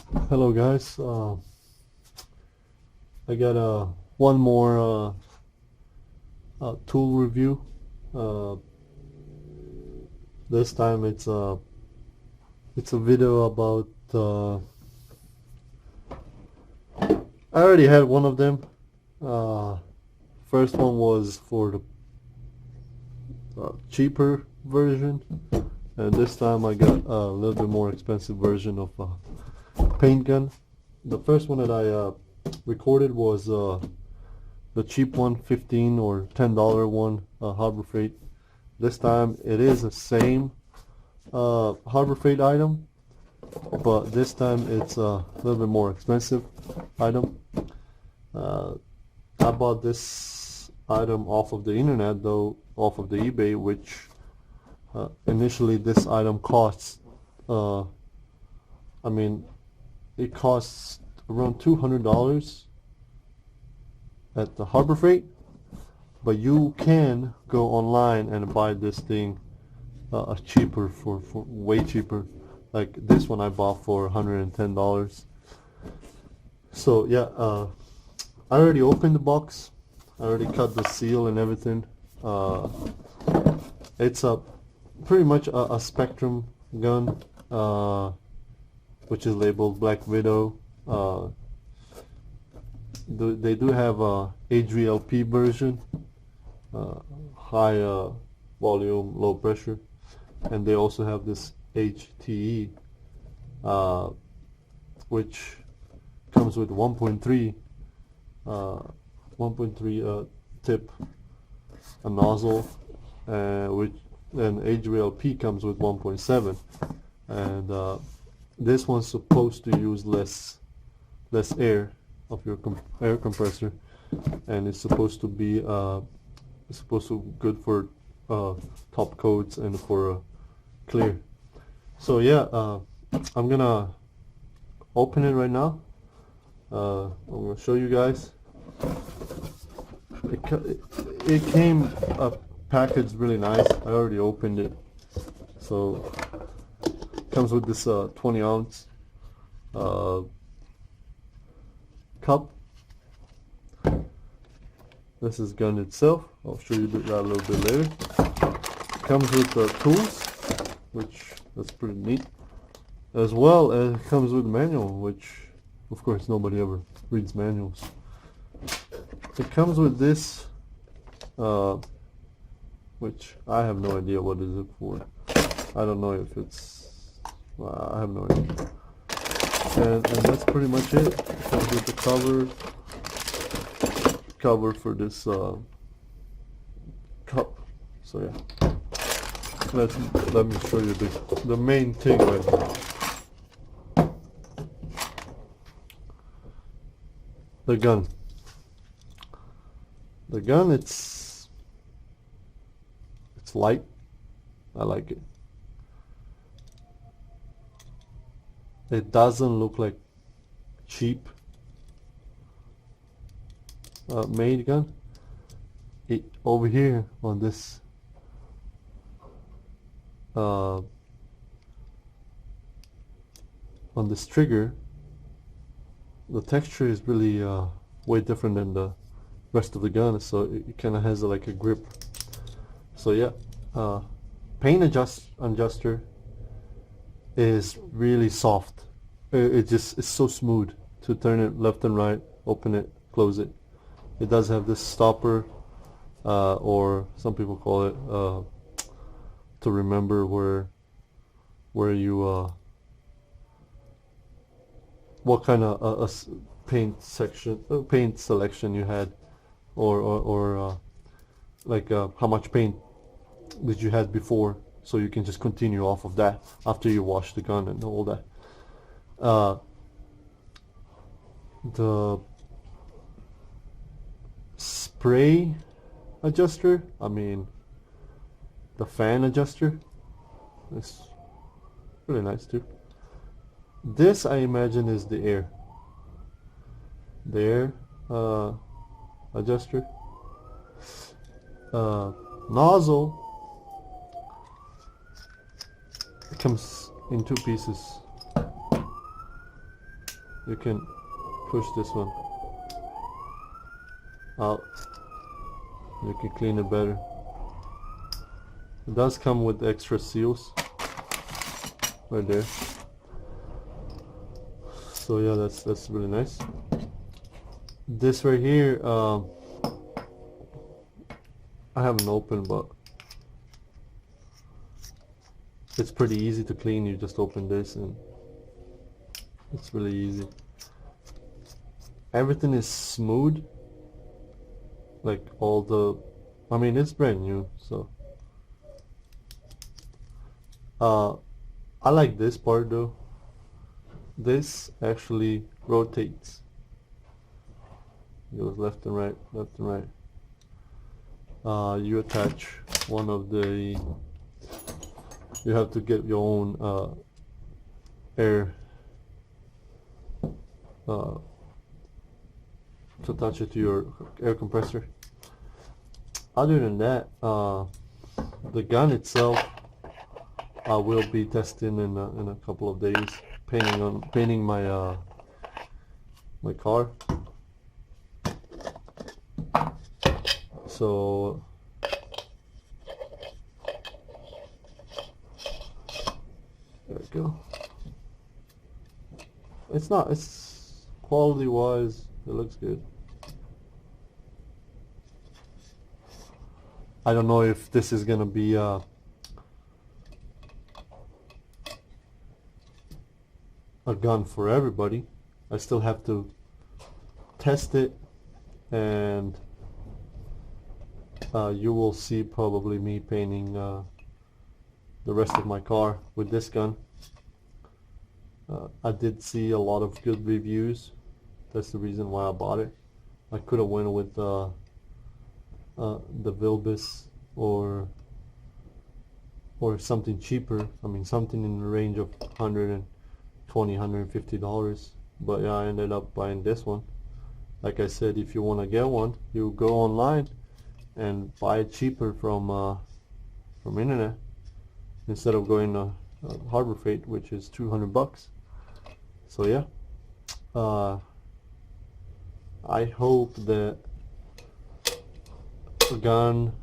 Hello guys, I got one more tool review. Uh, this time it's a video about I already had one of them. Uh, First one was for the cheaper version, and this time I got a little bit more expensive version of paint gun. The first one that I recorded was the cheap one, 15 or $10 one, Harbor Freight. This time it is the same Harbor Freight item, but this time it's a little bit more expensive item. I bought this item off of the internet, though, off of the eBay, which initially this item costs, I mean, it costs around $200 at the Harbor Freight, but you can go online and buy this thing cheaper, for way cheaper. Like this one I bought for $110. So yeah, I already opened the box. I already cut the seal and everything. It's a pretty much a Spectrum gun, which is labeled Black Widow. They do have a HVLP version, high volume, low pressure, and they also have this HTE, which comes with 1.3 tip, a nozzle, which and HVLP comes with 1.7, and this one's supposed to use less air of your air compressor, and it's supposed to be good for top coats and for clear. So yeah, I'm gonna open it right now. I'm gonna show you guys. It came packaged really nice. I already opened it. So it comes with this 20-ounce cup. This is gun itself. I'll show you that a little bit later. It comes with the tools, which that's pretty neat. As well as it comes with a manual, which of course nobody ever reads manuals. It comes with this, which I have no idea what is it for. I don't know if it's, I have no idea. And that's pretty much it. It comes with the cover for this cup. So yeah, let me show you the main thing right now. The gun. The gun, it's light. I like it. It doesn't look like cheap made gun. It over here on this trigger, the texture is really way different than the rest of the gun, so it kind of has like a grip. So yeah, paint adjuster is really soft. It's so smooth to turn it left and right, open it, close it. It does have this stopper, or some people call it to remember where you what kind of paint selection you had, or like how much paint did you had before, so you can just continue off of that after you wash the gun and all that. The spray adjuster, I mean the fan adjuster, is really nice too. This I imagine is the air adjuster. Nozzle, it comes in two pieces. you can push this one out. You can clean it better. It does come with extra seals right there. So yeah, that's really nice. This right here, I haven't opened, but it's pretty easy to clean. You just open this and it's really easy. Everything is smooth, like all the, I mean, it's brand new, so I like this part though. This actually rotates. It goes left and right, left and right. You attach one of the, you have to get your own air to attach it to your air compressor. Other than that, the gun itself I will be testing in a couple of days, painting my my car. So there we go. It's quality wise, it looks good. I don't know if this is gonna be a gun for everybody. I still have to test it, and you will see probably me painting the rest of my car with this gun. I did see a lot of good reviews. That's the reason why I bought it. I could have went with the Vilbis or something cheaper. I mean, something in the range of $120, $150. But yeah, I ended up buying this one. Like I said, if you want to get one, you go online and buy it cheaper from internet instead of going to Harbor Freight, which is $200. So yeah, I hope that the gun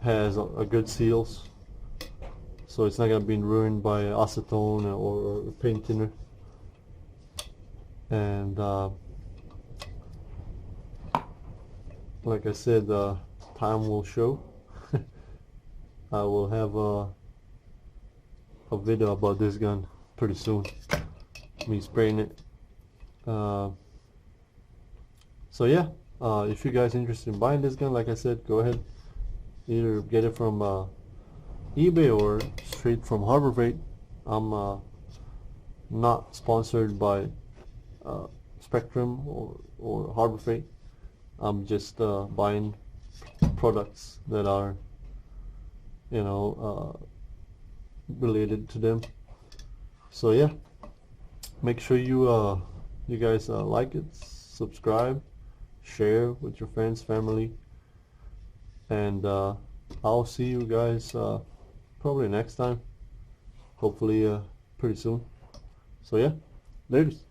has a good seals, so it's not gonna be ruined by acetone or paint thinner. And like I said, time will show. I will have a video about this gun pretty soon, me spraying it. So yeah, if you guys interested in buying this gun, like I said, go ahead, either get it from eBay or straight from Harbor Freight. I'm not sponsored by Spectrum or Harbor Freight. I'm just buying products that are, you know, related to them. So yeah, make sure you guys like it, subscribe, share with your friends, family, and I'll see you guys probably next time, hopefully pretty soon. So yeah, laters.